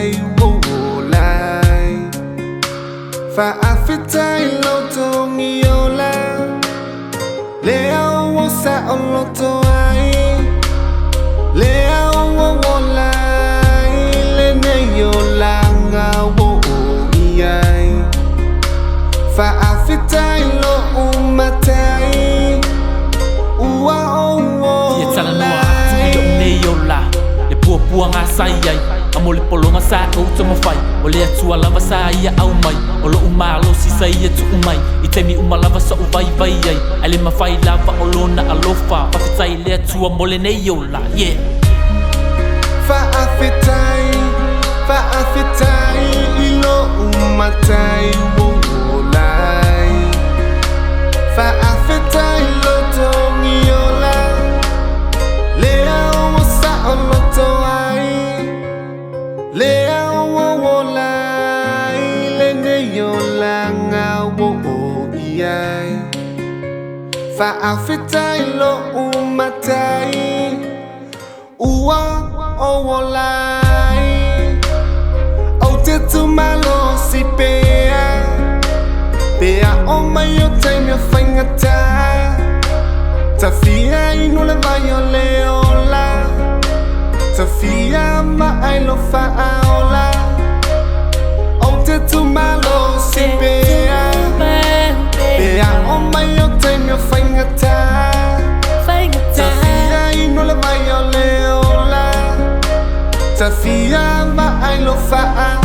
tai wo lai fa afitai lo to ngiola leo wo sa lo to ai leo wo lai le ne yo la nga wo ai fa afitai lo umatai uwa o ye tala no yo ne yo la le pua nga sai ai amole polonga sa o to mo fai o le atu ala sa ia au mai o lo umalo si sai e tu mai I temi umalava sa o vai vai ai ale ma fai lava o lona alofa pa fitai le atu amole ne yo la yeah fa afitai ilo umatai wo lai fa afitai lo to ngiola leo wo sa lo to ai leo wo lai le ne yo la nga wo ai fa afitai lo umatai uwa o lai o te tu malo si pea o mai o te mea whaingata ta fia I no le vai o leola ta fia ma ai lo whaaola o te tu malo si pea o mai o te mea whaingata ta fia I no le vai o leola ta fia ma ai lo whaaola